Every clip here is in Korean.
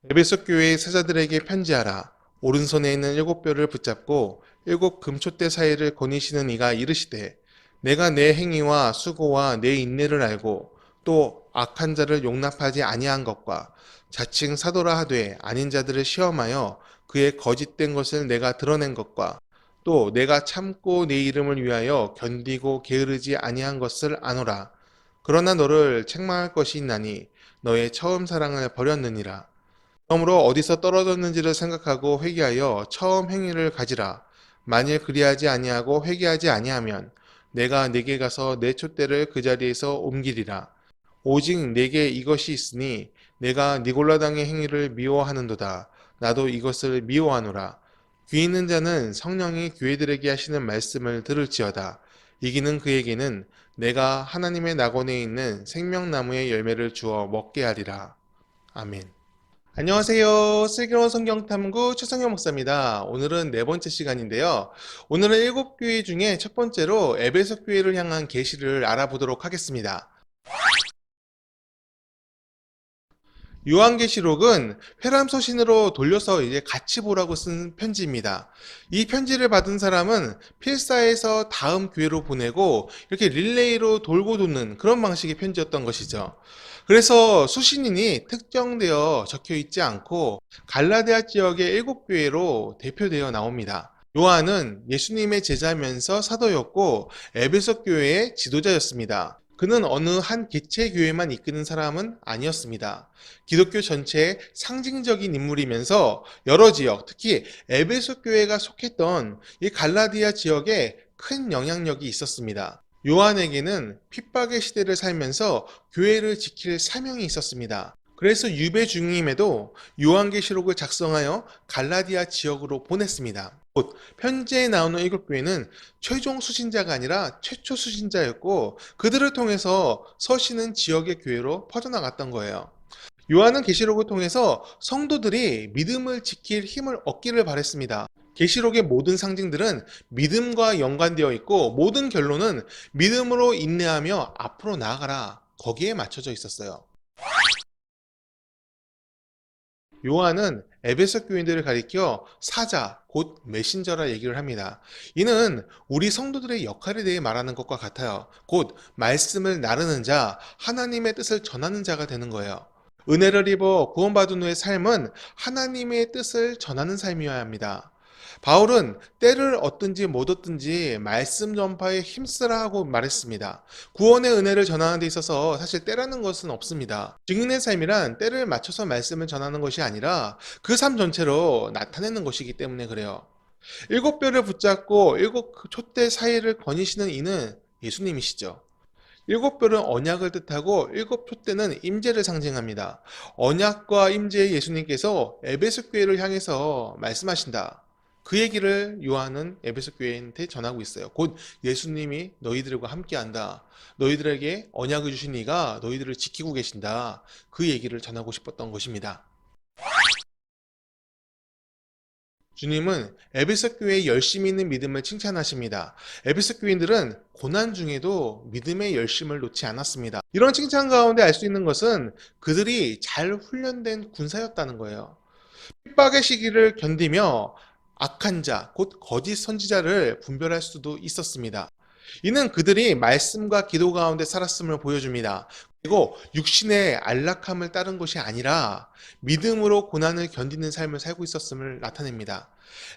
에베소 교회의 사자들에게 편지하라. 오른손에 있는 일곱 뼈를 붙잡고 일곱 금촛대 사이를 거니시는 이가 이르시되, 내가 내 행위와 수고와 내 인내를 알고 또 악한 자를 용납하지 아니한 것과 자칭 사도라 하되 아닌 자들을 시험하여 그의 거짓된 것을 내가 드러낸 것과 또 내가 참고 내 이름을 위하여 견디고 게으르지 아니한 것을 아노라. 그러나 너를 책망할 것이 있나니 너의 처음 사랑을 버렸느니라. 그러므로 어디서 떨어졌는지를 생각하고 회개하여 처음 행위를 가지라. 만일 그리하지 아니하고 회개하지 아니하면 내가 네게 가서 내 촛대를 그 자리에서 옮기리라. 오직 네게 이것이 있으니 내가 니골라당의 행위를 미워하는도다. 나도 이것을 미워하노라. 귀 있는 자는 성령이 교회들에게 하시는 말씀을 들을지어다. 이기는 그에게는 내가 하나님의 낙원에 있는 생명나무의 열매를 주어 먹게 하리라. 아멘. 안녕하세요. 슬기로운 성경탐구 최성영 목사입니다. 오늘은 네 번째 시간인데요. 오늘은 일곱 교회 중에 첫 번째로 에베소 교회를 향한 계시를 알아보도록 하겠습니다. 요한계시록은 회람서신으로 돌려서 이제 같이 보라고 쓴 편지입니다. 이 편지를 받은 사람은 필사에서 다음 교회로 보내고 이렇게 릴레이로 돌고 돕는 그런 방식의 편지였던 것이죠. 그래서 수신인이 특정되어 적혀 있지 않고 갈라디아 지역의 일곱 교회로 대표되어 나옵니다. 요한은 예수님의 제자면서 사도였고 에베소 교회의 지도자였습니다. 그는 어느 한 개체 교회만 이끄는 사람은 아니었습니다. 기독교 전체의 상징적인 인물이면서 여러 지역, 특히 에베소 교회가 속했던 이 갈라디아 지역에 큰 영향력이 있었습니다. 요한에게는 핍박의 시대를 살면서 교회를 지킬 사명이 있었습니다. 그래서 유배 중임에도 요한계시록을 작성하여 갈라디아 지역으로 보냈습니다. 곧 편지에 나오는 일곱 교회는 최종 수신자가 아니라 최초 수신자였고 그들을 통해서 서신은 지역의 교회로 퍼져나갔던 거예요. 요한은 계시록을 통해서 성도들이 믿음을 지킬 힘을 얻기를 바랬습니다. 계시록의 모든 상징들은 믿음과 연관되어 있고 모든 결론은 믿음으로 인내하며 앞으로 나아가라. 거기에 맞춰져 있었어요. 요한은 에베소 교인들을 가리켜 사자, 곧 메신저라 얘기를 합니다. 이는 우리 성도들의 역할에 대해 말하는 것과 같아요. 곧 말씀을 나르는 자, 하나님의 뜻을 전하는 자가 되는 거예요. 은혜를 입어 구원받은 후의 삶은 하나님의 뜻을 전하는 삶이어야 합니다. 바울은 때를 얻든지 못 얻든지 말씀 전파에 힘쓰라 하고 말했습니다. 구원의 은혜를 전하는 데 있어서 사실 때라는 것은 없습니다. 증인의 삶이란 때를 맞춰서 말씀을 전하는 것이 아니라 그 삶 전체로 나타내는 것이기 때문에 그래요. 일곱 뼈를 붙잡고 일곱 그 촛대 사이를 거니시는 이는 예수님이시죠. 일곱 뼈는 언약을 뜻하고 일곱 촛대는 임재를 상징합니다. 언약과 임재의 예수님께서 에베소 교회를 향해서 말씀하신다. 그 얘기를 요한은 에베소 교회한테 전하고 있어요. 곧 예수님이 너희들과 함께한다. 너희들에게 언약을 주신 이가 너희들을 지키고 계신다. 그 얘기를 전하고 싶었던 것입니다. 주님은 에베소 교회의 열심히 있는 믿음을 칭찬하십니다. 에베소 교인들은 고난 중에도 믿음의 열심을 놓지 않았습니다. 이런 칭찬 가운데 알 수 있는 것은 그들이 잘 훈련된 군사였다는 거예요. 핍박의 시기를 견디며 악한 자, 곧 거짓 선지자를 분별할 수도 있었습니다. 이는 그들이 말씀과 기도 가운데 살았음을 보여줍니다. 그리고 육신의 안락함을 따른 것이 아니라 믿음으로 고난을 견디는 삶을 살고 있었음을 나타냅니다.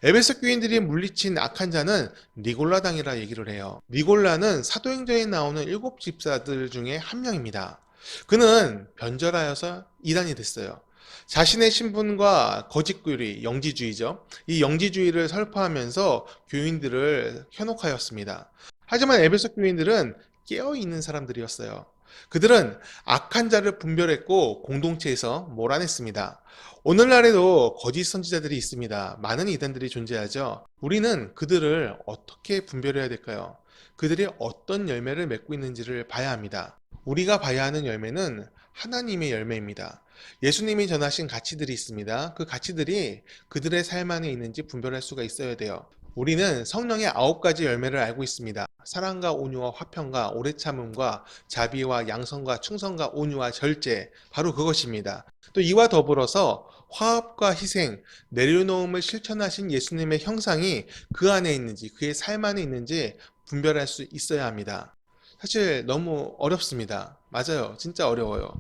에베소 교인들이 물리친 악한 자는 니골라당이라 얘기를 해요. 니골라는 사도행전에 나오는 일곱 집사들 중에 한 명입니다. 그는 변절하여서 이단이 됐어요. 자신의 신분과 거짓교리, 영지주의죠. 이 영지주의를 설파하면서 교인들을 현혹하였습니다. 하지만 에베소 교인들은 깨어있는 사람들이었어요. 그들은 악한 자를 분별했고 공동체에서 몰아냈습니다. 오늘날에도 거짓 선지자들이 있습니다. 많은 이단들이 존재하죠. 우리는 그들을 어떻게 분별해야 될까요? 그들이 어떤 열매를 맺고 있는지를 봐야 합니다. 우리가 봐야 하는 열매는 하나님의 열매입니다. 예수님이 전하신 가치들이 있습니다. 그 가치들이 그들의 삶 안에 있는지 분별할 수가 있어야 돼요. 우리는 성령의 9가지 열매를 알고 있습니다. 사랑과 온유와 화평과 오래 참음과 자비와 양선과 충성과 온유와 절제, 바로 그것입니다. 또 이와 더불어서 화합과 희생, 내려놓음을 실천하신 예수님의 형상이 그 안에 있는지, 그의 삶 안에 있는지 분별할 수 있어야 합니다. 사실 너무 어렵습니다. 맞아요. 진짜 어려워요.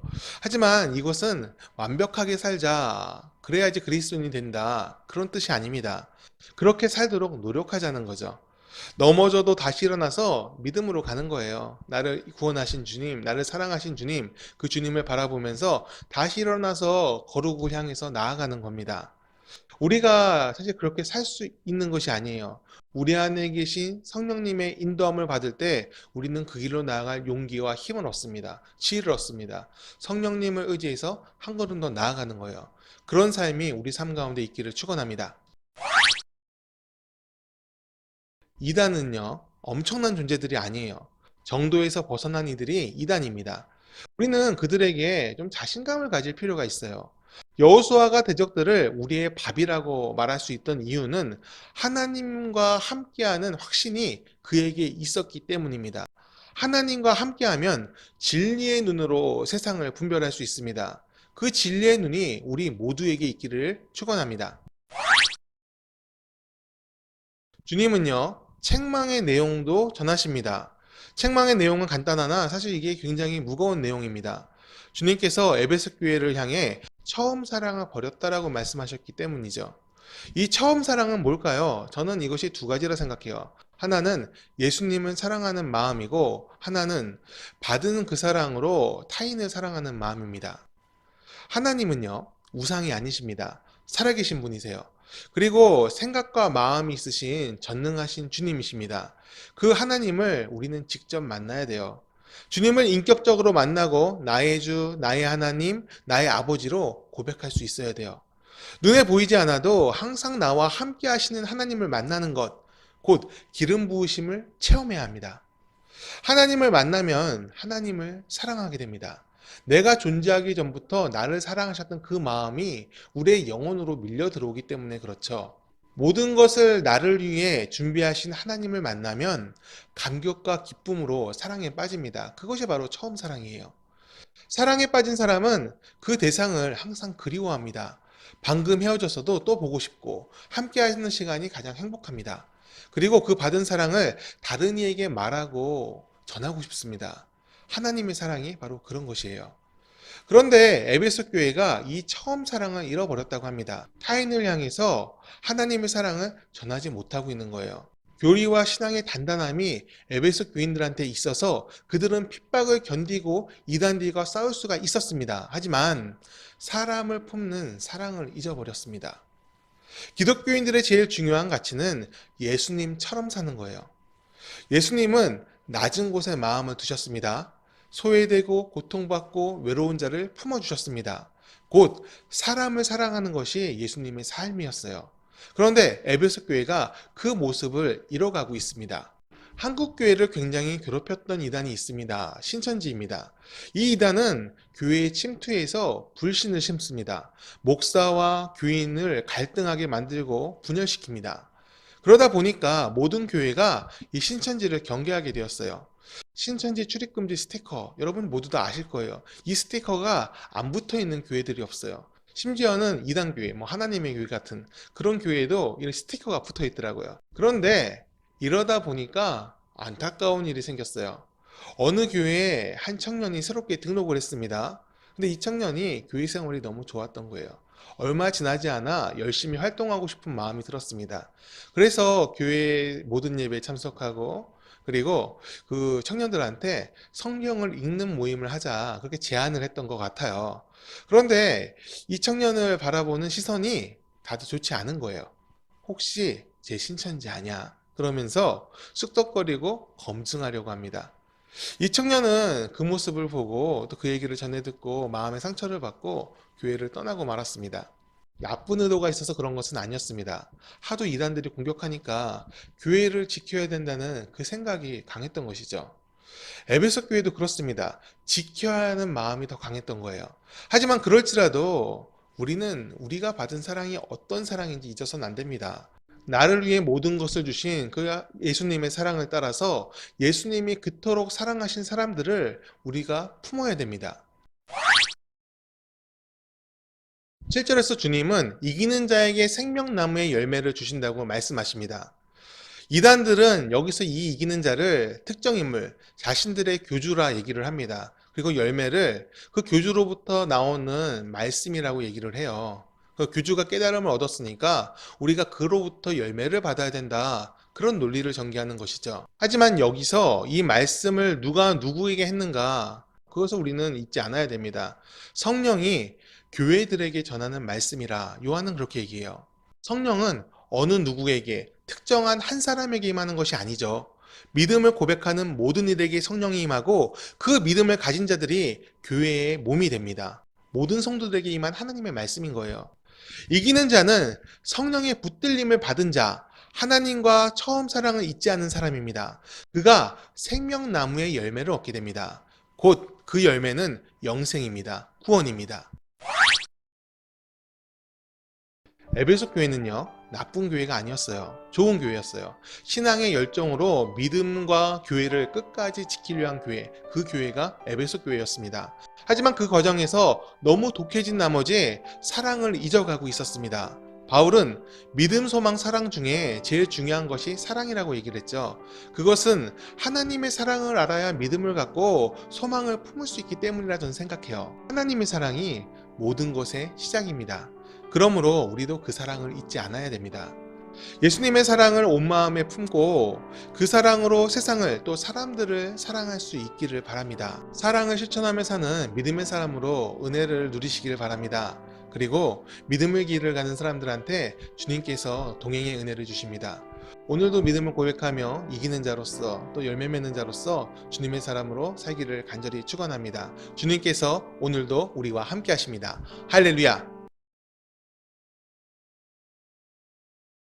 하지만 이것은 완벽하게 살자, 그래야지 그리스도인이 된다, 그런 뜻이 아닙니다. 그렇게 살도록 노력하자는 거죠. 넘어져도 다시 일어나서 믿음으로 가는 거예요. 나를 구원하신 주님, 나를 사랑하신 주님, 그 주님을 바라보면서 다시 일어나서 거룩을 향해서 나아가는 겁니다. 우리가 사실 그렇게 살 수 있는 것이 아니에요. 우리 안에 계신 성령님의 인도함을 받을 때 우리는 그 길로 나아갈 용기와 힘을 얻습니다. 지혜를 얻습니다. 성령님을 의지해서 한 걸음 더 나아가는 거예요. 그런 삶이 우리 삶 가운데 있기를 축원합니다. 이단은요, 엄청난 존재들이 아니에요. 정도에서 벗어난 이들이 이단입니다. 우리는 그들에게 좀 자신감을 가질 필요가 있어요. 여호수아가 대적들을 우리의 밥이라고 말할 수 있던 이유는 하나님과 함께하는 확신이 그에게 있었기 때문입니다. 하나님과 함께하면 진리의 눈으로 세상을 분별할 수 있습니다. 그 진리의 눈이 우리 모두에게 있기를 축원합니다. 주님은요, 책망의 내용도 전하십니다. 책망의 내용은 간단하나 사실 이게 굉장히 무거운 내용입니다. 주님께서 에베소 교회를 향해 처음 사랑을 버렸다라고 말씀하셨기 때문이죠. 이 처음 사랑은 뭘까요? 저는 이것이 두 가지라 생각해요. 하나는 예수님을 사랑하는 마음이고, 하나는 받은 그 사랑으로 타인을 사랑하는 마음입니다. 하나님은요, 우상이 아니십니다. 살아계신 분이세요. 그리고 생각과 마음이 있으신 전능하신 주님이십니다. 그 하나님을 우리는 직접 만나야 돼요. 주님을 인격적으로 만나고 나의 주, 나의 하나님, 나의 아버지로 고백할 수 있어야 돼요. 눈에 보이지 않아도 항상 나와 함께 하시는 하나님을 만나는 것, 곧 기름 부으심을 체험해야 합니다. 하나님을 만나면 하나님을 사랑하게 됩니다. 내가 존재하기 전부터 나를 사랑하셨던 그 마음이 우리의 영혼으로 밀려 들어오기 때문에 그렇죠. 모든 것을 나를 위해 준비하신 하나님을 만나면 감격과 기쁨으로 사랑에 빠집니다. 그것이 바로 처음 사랑이에요. 사랑에 빠진 사람은 그 대상을 항상 그리워합니다. 방금 헤어졌어도 또 보고 싶고 함께 하는 시간이 가장 행복합니다. 그리고 그 받은 사랑을 다른 이에게 말하고 전하고 싶습니다. 하나님의 사랑이 바로 그런 것이에요. 그런데 에베소 교회가 이 처음 사랑을 잃어버렸다고 합니다. 타인을 향해서 하나님의 사랑을 전하지 못하고 있는 거예요. 교리와 신앙의 단단함이 에베소 교인들한테 있어서 그들은 핍박을 견디고 이단들과 싸울 수가 있었습니다. 하지만 사람을 품는 사랑을 잊어버렸습니다. 기독교인들의 제일 중요한 가치는 예수님처럼 사는 거예요. 예수님은 낮은 곳에 마음을 두셨습니다. 소외되고 고통받고 외로운 자를 품어주셨습니다. 곧 사람을 사랑하는 것이 예수님의 삶이었어요. 그런데 에베소 교회가 그 모습을 잃어가고 있습니다. 한국 교회를 굉장히 괴롭혔던 이단이 있습니다. 신천지입니다. 이 이단은 교회에 침투해서 불신을 심습니다. 목사와 교인을 갈등하게 만들고 분열시킵니다. 그러다 보니까 모든 교회가 이 신천지를 경계하게 되었어요. 신천지 출입금지 스티커, 여러분 모두 다 아실 거예요. 이 스티커가 안 붙어 있는 교회들이 없어요. 심지어는 이단교회, 뭐 하나님의 교회 같은 그런 교회에도 이런 스티커가 붙어 있더라고요. 그런데 이러다 보니까 안타까운 일이 생겼어요. 어느 교회에 한 청년이 새롭게 등록을 했습니다. 근데 이 청년이 교회 생활이 너무 좋았던 거예요. 얼마 지나지 않아 열심히 활동하고 싶은 마음이 들었습니다. 그래서 교회 모든 예배에 참석하고 그리고 그 청년들한테 성경을 읽는 모임을 하자 그렇게 제안을 했던 것 같아요. 그런데 이 청년을 바라보는 시선이 다들 좋지 않은 거예요. 혹시 제 신천지 아냐? 그러면서 쑥덕거리고 검증하려고 합니다. 이 청년은 그 모습을 보고 또 그 얘기를 전해 듣고 마음의 상처를 받고 교회를 떠나고 말았습니다. 나쁜 의도가 있어서 그런 것은 아니었습니다. 하도 이단들이 공격하니까 교회를 지켜야 된다는 그 생각이 강했던 것이죠. 에베소 교회도 그렇습니다. 지켜야 하는 마음이 더 강했던 거예요. 하지만 그럴지라도 우리는 우리가 받은 사랑이 어떤 사랑인지 잊어서는 안 됩니다. 나를 위해 모든 것을 주신 그 예수님의 사랑을 따라서 예수님이 그토록 사랑하신 사람들을 우리가 품어야 됩니다. 7절에서 주님은 이기는 자에게 생명나무의 열매를 주신다고 말씀하십니다. 이단들은 여기서 이 이기는 자를 특정 인물, 자신들의 교주라 얘기를 합니다. 그리고 열매를 그 교주로부터 나오는 말씀이라고 얘기를 해요. 그 교주가 깨달음을 얻었으니까 우리가 그로부터 열매를 받아야 된다. 그런 논리를 전개하는 것이죠. 하지만 여기서 이 말씀을 누가 누구에게 했는가? 그것을 우리는 잊지 않아야 됩니다. 성령이 교회들에게 전하는 말씀이라 요한은 그렇게 얘기해요. 성령은 어느 누구에게 특정한 한 사람에게 임하는 것이 아니죠. 믿음을 고백하는 모든 이들에게 성령이 임하고 그 믿음을 가진 자들이 교회의 몸이 됩니다. 모든 성도들에게 임한 하나님의 말씀인 거예요. 이기는 자는 성령의 붙들림을 받은 자, 하나님과 처음 사랑을 잊지 않은 사람입니다. 그가 생명나무의 열매를 얻게 됩니다. 곧 그 열매는 영생입니다. 구원입니다. 에베소 교회는요, 나쁜 교회가 아니었어요. 좋은 교회였어요. 신앙의 열정으로 믿음과 교회를 끝까지 지키려 한 교회, 그 교회가 에베소 교회였습니다. 하지만 그 과정에서 너무 독해진 나머지 사랑을 잊어가고 있었습니다. 바울은 믿음, 소망, 사랑 중에 제일 중요한 것이 사랑이라고 얘기를 했죠. 그것은 하나님의 사랑을 알아야 믿음을 갖고 소망을 품을 수 있기 때문이라 저는 생각해요. 하나님의 사랑이 모든 것의 시작입니다. 그러므로 우리도 그 사랑을 잊지 않아야 됩니다. 예수님의 사랑을 온 마음에 품고 그 사랑으로 세상을 또 사람들을 사랑할 수 있기를 바랍니다. 사랑을 실천하며 사는 믿음의 사람으로 은혜를 누리시기를 바랍니다. 그리고 믿음의 길을 가는 사람들한테 주님께서 동행의 은혜를 주십니다. 오늘도 믿음을 고백하며 이기는 자로서 또 열매 맺는 자로서 주님의 사람으로 살기를 간절히 축원합니다. 주님께서 오늘도 우리와 함께 하십니다. 할렐루야!